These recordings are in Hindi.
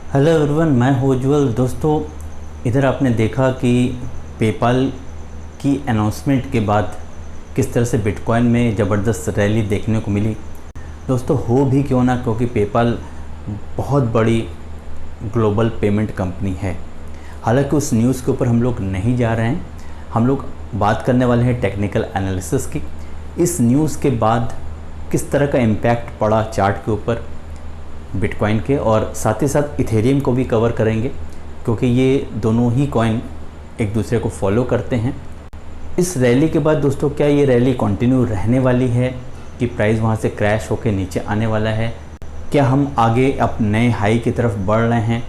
हेलो एवरीवन, मैं हूँ उज्ज्वल। दोस्तों, इधर आपने देखा कि पेपाल की अनाउंसमेंट के बाद किस तरह से बिटकॉइन में ज़बरदस्त रैली देखने को मिली। दोस्तों, हो भी क्यों ना, क्योंकि पेपाल बहुत बड़ी ग्लोबल पेमेंट कंपनी है। हालांकि उस न्यूज़ के ऊपर हम लोग नहीं जा रहे हैं, हम लोग बात करने वाले हैं टेक्निकल एनालिसिस की। इस न्यूज़ के बाद किस तरह का इम्पैक्ट पड़ा चार्ट के ऊपर बिटकॉइन के, और साथ ही साथ इथेरियम को भी कवर करेंगे, क्योंकि ये दोनों ही कॉइन एक दूसरे को फॉलो करते हैं। इस रैली के बाद दोस्तों, क्या ये रैली कंटिन्यू रहने वाली है कि प्राइस वहाँ से क्रैश होकर नीचे आने वाला है? क्या हम आगे अब नए हाई की तरफ बढ़ रहे हैं,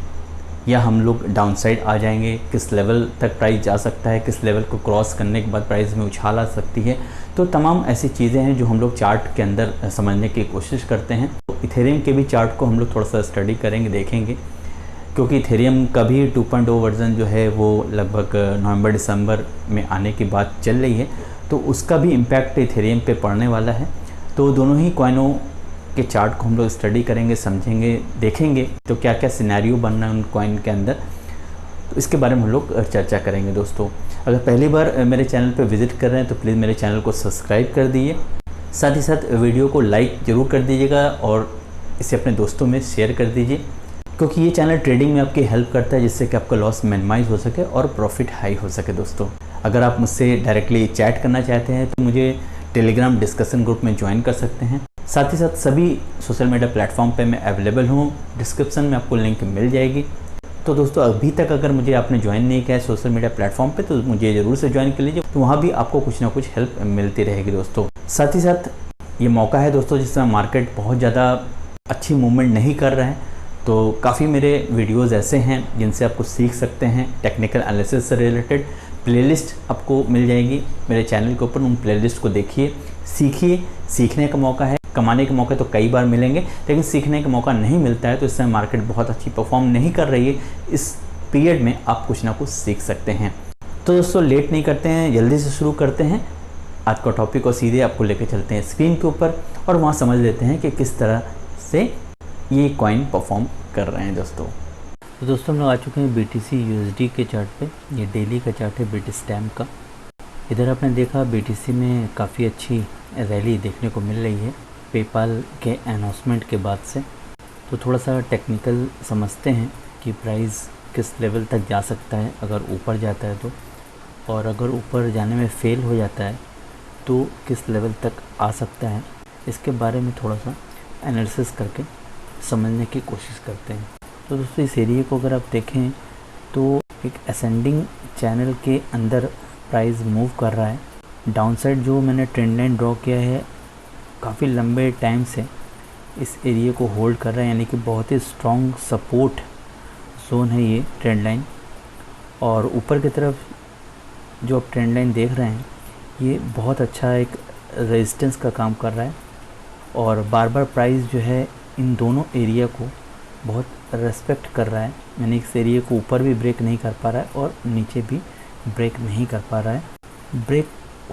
या हम लोग डाउनसाइड आ जाएंगे? किस लेवल तक प्राइस जा सकता है, किस लेवल को क्रॉस करने के बाद प्राइस में उछाल आ सकती है? तो तमाम ऐसी चीज़ें हैं जो हम लोग चार्ट के अंदर समझने की कोशिश करते हैं। तो इथेरियम के भी चार्ट को हम लोग थोड़ा सा स्टडी करेंगे, देखेंगे, क्योंकि इथेरियम का भी 2.0 वर्जन जो है वो लगभग नवंबर दिसंबर में आने की बात चल रही है, तो उसका भी इम्पैक्ट इथेरियम पे पड़ने वाला है। तो दोनों ही कॉइनों के चार्ट को हम लोग स्टडी करेंगे, समझेंगे, देखेंगे तो क्या क्या सिनेरियो बन रहा है उन कॉइन के अंदर, तो इसके बारे में हम लोग चर्चा करेंगे। दोस्तों, अगर पहली बार मेरे चैनल पर विज़िट कर रहे हैं तो प्लीज़ मेरे चैनल को सब्सक्राइब कर दीजिए, साथ ही साथ वीडियो को लाइक ज़रूर कर दीजिएगा और इसे अपने दोस्तों में शेयर कर दीजिए, क्योंकि ये चैनल ट्रेडिंग में आपकी हेल्प करता है, जिससे कि आपका लॉस मिनिमाइज हो सके और प्रॉफिट हाई हो सके। दोस्तों, अगर आप मुझसे डायरेक्टली चैट करना चाहते हैं तो मुझे टेलीग्राम डिस्कशन ग्रुप में ज्वाइन कर सकते हैं। साथ ही साथ सभी सोशल मीडिया प्लेटफॉर्म पे मैं अवेलेबल हूँ, डिस्क्रिप्शन में आपको लिंक मिल जाएगी। तो दोस्तों, अभी तक अगर मुझे आपने ज्वाइन नहीं किया है सोशल मीडिया प्लेटफॉर्म पे, तो मुझे ज़रूर से ज्वाइन कर लीजिए, तो वहाँ भी आपको कुछ ना कुछ हेल्प मिलती रहेगी। दोस्तों, साथ ही साथ ये मौका है दोस्तों जिसमें मार्केट बहुत ज़्यादा अच्छी मूवमेंट नहीं कर रहा है, तो काफ़ी मेरे वीडियोज़ ऐसे हैं जिनसे आप कुछ सीख सकते हैं। टेक्निकल एनालिसिस से रिलेटेड प्लेलिस्ट आपको मिल जाएगी मेरे चैनल के ऊपर, उन प्लेलिस्ट को देखिए, सीखिए। सीखने का मौका है, कमाने के मौके तो कई बार मिलेंगे, लेकिन सीखने का मौका नहीं मिलता है, तो इस समय मार्केट बहुत अच्छी परफॉर्म नहीं कर रही है। इस पीरियड में आप कुछ ना कुछ सीख सकते हैं। तो दोस्तों, लेट नहीं करते हैं, जल्दी से शुरू करते हैं आज का टॉपिक, और सीधे आपको लेकर चलते हैं स्क्रीन के ऊपर और वहाँ समझ लेते हैं कि किस तरह से ये कॉइन परफॉर्म कर रहे हैं। दोस्तों, तो दोस्तों हम लोग आ चुके हैं BTC USD के चार्ट पे। ये डेली का चार्ट है ब्रिटिश टाइम का। इधर आपने देखा BTC में काफ़ी अच्छी रैली देखने को मिल रही है पेपाल के अनाउंसमेंट के बाद से। तो थोड़ा सा टेक्निकल समझते हैं कि प्राइस किस लेवल तक जा सकता है अगर ऊपर जाता है तो, और अगर ऊपर जाने में फेल हो जाता है तो किस लेवल तक आ सकता है। इसके बारे में थोड़ा सा एनालिसिस करके समझने की कोशिश करते हैं। तो दोस्तों, इस एरिया को अगर आप देखें तो एक असेंडिंग चैनल के अंदर प्राइस मूव कर रहा है। डाउनसाइड जो मैंने ट्रेंड लाइन ड्रॉ किया है, काफ़ी लंबे टाइम से इस एरिया को होल्ड कर रहा है, यानी कि बहुत ही स्ट्रॉन्ग सपोर्ट जोन है ये ट्रेंड लाइन। और ऊपर की तरफ जो आप ट्रेंड लाइन देख रहे हैं, ये बहुत अच्छा एक रेजिस्टेंस का काम कर रहा है, और बार बार प्राइस जो है इन दोनों एरिया को बहुत रेस्पेक्ट कर रहा है, यानी इस एरिया को ऊपर भी ब्रेक नहीं कर पा रहा है और नीचे भी ब्रेक नहीं कर पा रहा है। ब्रेक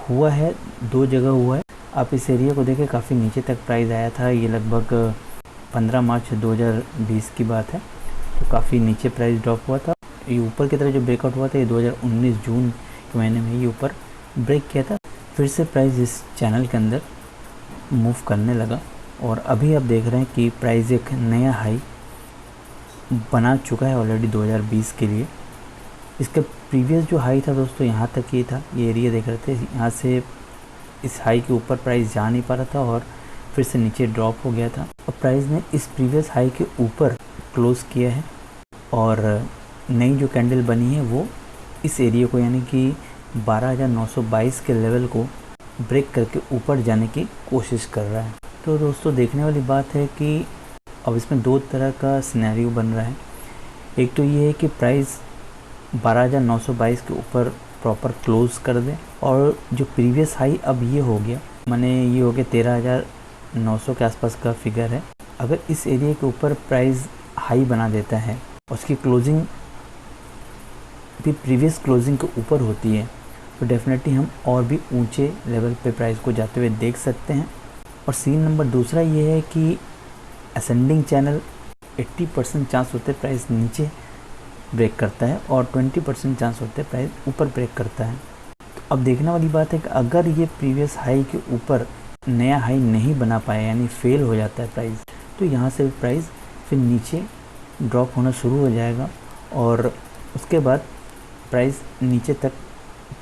हुआ है, दो जगह हुआ है। आप इस एरिया को देखें, काफ़ी नीचे तक प्राइस आया था, ये लगभग 15 मार्च 2020 की बात है, तो काफ़ी नीचे प्राइस ड्रॉप हुआ था। ये ऊपर की तरफ जो ब्रेकआउट हुआ था, ये 2019 जून के महीने में ये ऊपर ब्रेक किया था। फिर से प्राइस इस चैनल के अंदर मूव करने लगा, और अभी आप देख रहे हैं कि प्राइस एक नया हाई बना चुका है ऑलरेडी 2020 के लिए। इसका प्रीवियस जो हाई था दोस्तों, यहाँ तक ही था, ये एरिया देख रहे थे, यहाँ से इस हाई के ऊपर प्राइस जा नहीं पा रहा था और फिर से नीचे ड्रॉप हो गया था। और प्राइस ने इस प्रीवियस हाई के ऊपर क्लोज़ किया है, और नई जो कैंडल बनी है वो इस एरिया को, यानी कि 12,922 के लेवल को ब्रेक करके ऊपर जाने की कोशिश कर रहा है। तो दोस्तों, देखने वाली बात है कि अब इसमें दो तरह का सिनेरियो बन रहा है। एक तो ये है कि प्राइस 12,922 के ऊपर प्रॉपर क्लोज़ कर दे, और जो प्रीवियस हाई अब ये हो गया, माने ये हो गया 13,900 के आसपास का फिगर है। अगर इस एरिया के ऊपर प्राइस हाई बना देता है, उसकी क्लोजिंग भी प्रीवियस क्लोजिंग के ऊपर होती है, तो डेफिनेटली हम और भी ऊंचे लेवल पे प्राइस को जाते हुए देख सकते हैं। और सीन नंबर दूसरा ये है कि असेंडिंग चैनल 80% चांस होते हैं प्राइस नीचे ब्रेक करता है और 20% चांस होते हैं प्राइस ऊपर ब्रेक करता है। तो अब देखने वाली बात है कि अगर ये प्रीवियस हाई के ऊपर नया हाई नहीं बना पाया यानी फेल हो जाता है प्राइस, तो यहाँ से प्राइस फिर नीचे ड्रॉप होना शुरू हो जाएगा और उसके बाद प्राइस नीचे तक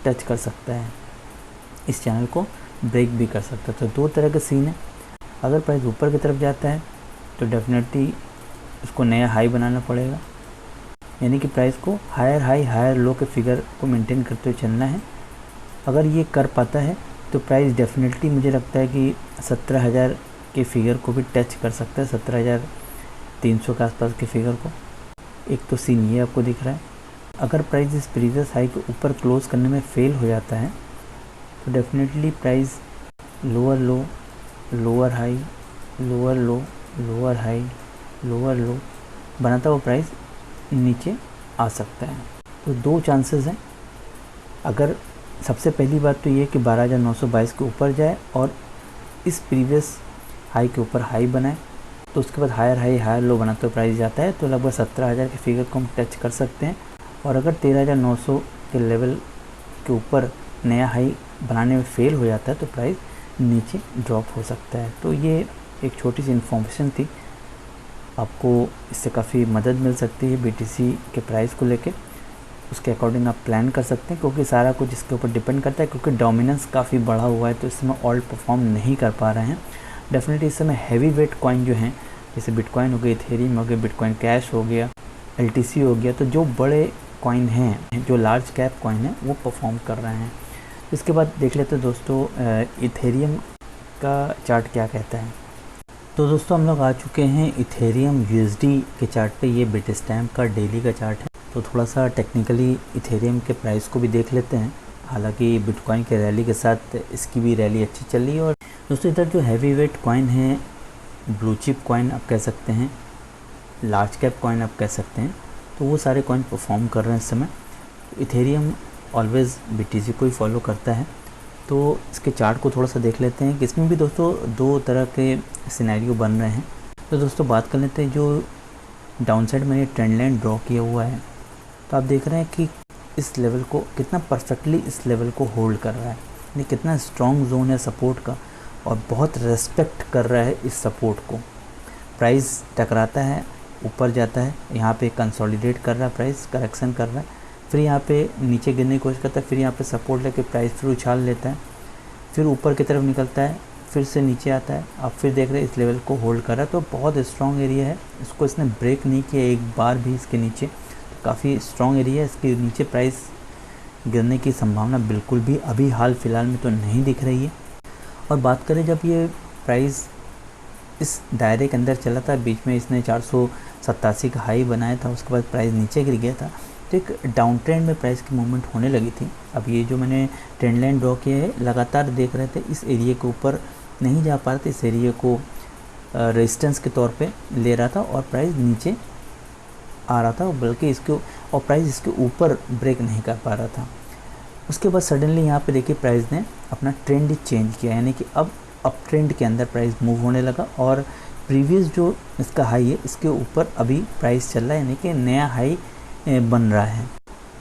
टच कर सकता है, इस चैनल को ब्रेक भी कर सकता है। तो दो तरह के सीन है। अगर प्राइस ऊपर की तरफ जाता है तो डेफिनेटली उसको नया हाई बनाना पड़ेगा, यानी कि प्राइस को हायर हाई हायर लो के फिगर को मेंटेन करते हुए चलना है। अगर ये कर पाता है तो प्राइस डेफिनेटली मुझे लगता है कि 17,000 के फिगर को भी टच कर सकता है, 17,300 के आसपास के फिगर को। एक तो सीन ये आपको दिख रहा है। अगर प्राइस इस प्रीवियस हाई के ऊपर क्लोज करने में फेल हो जाता है तो डेफिनेटली प्राइस लोअर लो, लोअर हाई, लोअर लो, लोअर हाई, लोअर लो बनाता हुआ प्राइस नीचे आ सकता है। तो दो चांसेस हैं। अगर सबसे पहली बात तो ये कि 12,922 के ऊपर जाए और इस प्रीवियस हाई के ऊपर हाई बनाए, तो उसके बाद हायर हाई हायर लो बनाते हुए प्राइस जाता है तो लगभग 17,000 के फिगर को हम टच कर सकते हैं। और अगर 13,900 के लेवल के ऊपर नया हाई बनाने में फेल हो जाता है तो प्राइस नीचे ड्रॉप हो सकता है। तो ये एक छोटी सी इन्फॉर्मेशन थी, आपको इससे काफ़ी मदद मिल सकती है BTC के प्राइस को लेके। उसके अकॉर्डिंग आप प्लान कर सकते हैं, क्योंकि सारा कुछ इसके ऊपर डिपेंड करता है, क्योंकि डोमिनेंस काफ़ी बढ़ा हुआ है तो इस समय ऑल्ट परफॉर्म नहीं कर पा रहे हैं। डेफिनेटली इस समय हैवी वेट कॉइन जो हैं, जैसे बिटकॉइन हो गया, इथेरियम हो गया, बिटकॉइन कैश हो गया, LTC हो गया, तो जो बड़े कॉइन हैं, जो लार्ज कैप कॉइन हैं, वो परफॉर्म कर रहे हैं। इसके बाद देख लेते हैं दोस्तों इथेरियम का चार्ट क्या कहता है। तो दोस्तों हम लोग आ चुके हैं इथेरियम USD के चार्ट पे। ये बिटस्टैम्प का डेली का चार्ट है। तो थोड़ा सा टेक्निकली इथेरियम के प्राइस को भी देख लेते हैं। हालांकि बिटकॉइन के रैली के साथ इसकी भी रैली अच्छी चल रही है। और दोस्तों इधर जो हैवी वेट कॉइन है, ब्लू चिप कॉइन आप कह सकते हैं, लार्ज कैप कॉइन आप कह सकते हैं, तो वो सारे कॉइन परफॉर्म कर रहे हैं इस समय। इथेरियम ऑलवेज़ BTC को ही फॉलो करता है। तो इसके चार्ट को थोड़ा सा देख लेते हैं कि इसमें भी दोस्तों दो तरह के सिनेरियो बन रहे हैं। तो दोस्तों बात कर लेते हैं जो डाउन साइड मैंने ट्रेंड लाइन ड्रॉ किया हुआ है। तो आप देख रहे हैं कि इस लेवल को कितना परफेक्टली इस लेवल को होल्ड कर रहा है, यानी कितना स्ट्रॉन्ग जोन है सपोर्ट का और बहुत रेस्पेक्ट कर रहा है इस सपोर्ट को। प्राइस टकराता है, ऊपर जाता है, यहाँ पे कंसोलिडेट कर रहा है, प्राइस करेक्शन कर रहा है, फिर यहाँ पे नीचे गिरने की कोशिश करता है, फिर यहाँ पे सपोर्ट लेके प्राइस फिर उछाल लेता है, फिर ऊपर की तरफ निकलता है, फिर से नीचे आता है। अब फिर देख रहे हैं इस लेवल को होल्ड कर रहा है। तो बहुत स्ट्रॉन्ग एरिया है, इसको इसने ब्रेक नहीं किया एक बार भी इसके नीचे। तो काफ़ी स्ट्रॉन्ग एरिया है, इसके नीचे प्राइस गिरने की संभावना बिल्कुल भी अभी हाल फिलहाल में तो नहीं दिख रही है। और बात करें जब ये प्राइस इस दायरे के अंदर चला था, बीच में इसने 487 का हाई बनाया था, उसके बाद प्राइस नीचे गिर गया था, तो एक डाउन ट्रेंड में प्राइस की मूवमेंट होने लगी थी। अब ये जो मैंने ट्रेंड लाइन ड्रॉ किया है, लगातार देख रहे थे इस एरिया के ऊपर नहीं जा पा रहे थे, इस एरिया को रेजिस्टेंस के तौर पे ले रहा था और प्राइस नीचे आ रहा था, बल्कि इसके और प्राइस इसके ऊपर ब्रेक नहीं कर पा रहा था। उसके बाद सडनली यहाँ पे देखिए प्राइस ने अपना ट्रेंड चेंज किया, यानी कि अब अप ट्रेंड के अंदर प्राइस मूव होने लगा और प्रीवियस जो इसका हाई है इसके ऊपर अभी प्राइस चल रहा है, यानी कि नया हाई बन रहा है।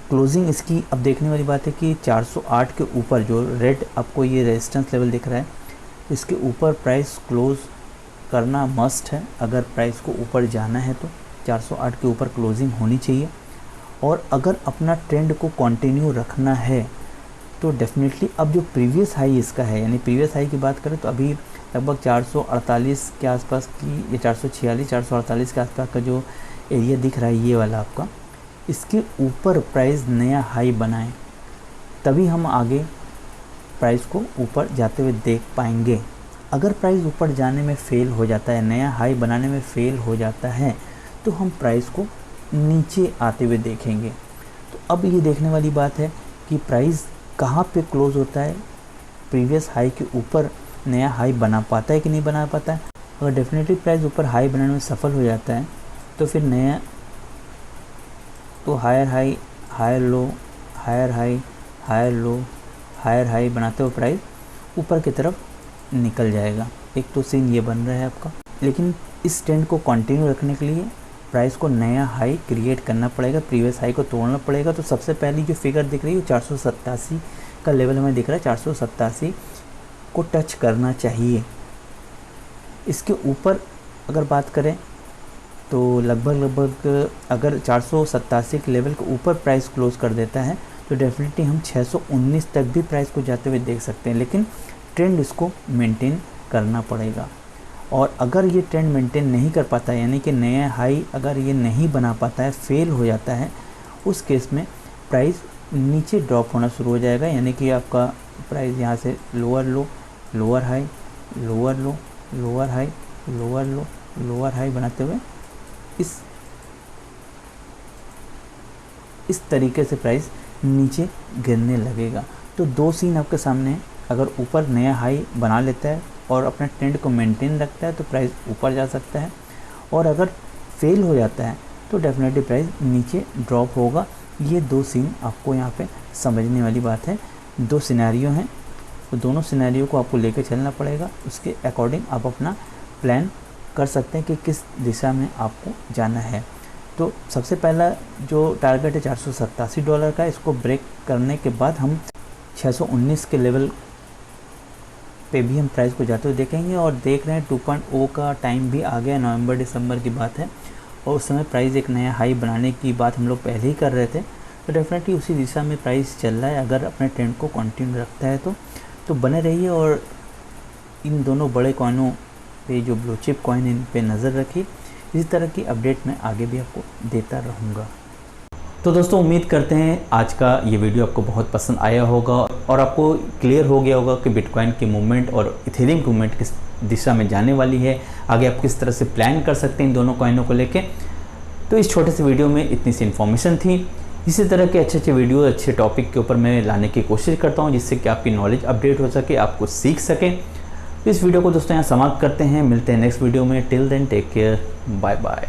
क्लोजिंग इसकी अब देखने वाली बात है कि 408 के ऊपर जो रेड आपको ये रेजिस्टेंस लेवल दिख रहा है, इसके ऊपर प्राइस क्लोज करना मस्ट है। अगर प्राइस को ऊपर जाना है तो 408 के ऊपर क्लोजिंग होनी चाहिए। और अगर अपना ट्रेंड को कंटिन्यू रखना है तो डेफिनेटली अब जो प्रीवियस हाई इसका है, यानी प्रीवियस हाई की बात करें तो अभी लगभग 448 के आसपास की, या 446 448 के आसपास का जो एरिया दिख रहा है ये वाला आपका, इसके ऊपर प्राइस नया हाई बनाए तभी हम आगे प्राइस को ऊपर जाते हुए देख पाएंगे। अगर प्राइस ऊपर जाने में फेल हो जाता है, नया हाई बनाने में फेल हो जाता है, तो हम प्राइस को नीचे आते हुए देखेंगे। तो अब ये देखने वाली बात है कि प्राइस कहाँ पे क्लोज होता है, प्रीवियस हाई के ऊपर नया हाई बना पाता है कि नहीं बना पाता है। अगर डेफिनेटली प्राइस ऊपर हाई बनाने में सफल हो जाता है तो फिर नया तो higher high higher low, higher high higher low, higher high बनाते हुए प्राइस ऊपर की तरफ निकल जाएगा। एक तो सीन ये बन रहा है आपका। लेकिन इस ट्रेंड को कंटिन्यू रखने के लिए प्राइस को नया हाई क्रिएट करना पड़ेगा, प्रीवियस हाई को तोड़ना पड़ेगा। तो सबसे पहली जो फिगर दिख रही है 487 का लेवल हमें दिख रहा है, 487 को टच करना चाहिए। इसके ऊपर अगर बात करें तो लगभग अगर 487 के लेवल के ऊपर प्राइस क्लोज कर देता है तो डेफिनेटली हम 619 तक भी प्राइस को जाते हुए देख सकते हैं, लेकिन ट्रेंड इसको मेंटेन करना पड़ेगा। और अगर ये ट्रेंड मेंटेन नहीं कर पाता है, यानी कि नया हाई अगर ये नहीं बना पाता है, फेल हो जाता है, उस केस में प्राइस नीचे ड्रॉप होना शुरू हो जाएगा। यानी कि आपका प्राइस यहाँ से लोअर लो, लोअर हाई, लोअर लो, लोअर हाई, लोअर लो, लोअर हाई बनाते हुए इस तरीके से प्राइस नीचे गिरने लगेगा। तो दो सीन आपके सामने हैं, अगर ऊपर नया हाई बना लेता है और अपना ट्रेंड को मेंटेन रखता है तो प्राइस ऊपर जा सकता है, और अगर फेल हो जाता है तो डेफिनेटली प्राइस नीचे ड्रॉप होगा। ये दो सीन आपको यहाँ पे समझने वाली बात है। दो सिनेरियो हैं, तो दोनों सिनेरियो को आपको लेके चलना पड़ेगा। उसके अकॉर्डिंग आप अपना प्लान कर सकते हैं कि किस दिशा में आपको जाना है। तो सबसे पहला जो टारगेट है $487 का, इसको ब्रेक करने के बाद हम 619 के लेवल पे भी हम प्राइस को जाते हुए देखेंगे। और देख रहे हैं 2.0 का टाइम भी आ गया, नवंबर दिसंबर की बात है, और उस समय प्राइस एक नया हाई बनाने की बात हम लोग पहले ही कर रहे थे। तो डेफिनेटली उसी दिशा में प्राइस चल रहा है। अगर अपने ट्रेंड को कंटिन्यू रखता है तो बने रहिए, और इन दोनों बड़े कॉइनों पे जो ब्लू चिप कॉइन, इन पे नज़र रखिए। इसी तरह की अपडेट मैं आगे भी आपको देता रहूँगा। तो दोस्तों उम्मीद करते हैं आज का ये वीडियो आपको बहुत पसंद आया होगा और आपको क्लियर हो गया होगा कि बिटकॉइन की मूवमेंट और इथेरियम की मूवमेंट किस दिशा में जाने वाली है, आगे आप किस तरह से प्लान कर सकते हैं इन दोनों कॉइनों को लेके। तो इस छोटे से वीडियो में इतनी सी इन्फॉर्मेशन थी। इसी तरह के अच्छे वीडियो अच्छे टॉपिक के ऊपर मैं लाने की कोशिश करता हूँ, जिससे कि आपकी नॉलेज अपडेट हो सके, आप कुछ सीख सकें। इस वीडियो को दोस्तों यहाँ समाप्त करते हैं, मिलते हैं नेक्स्ट वीडियो में। Till then take care, bye bye.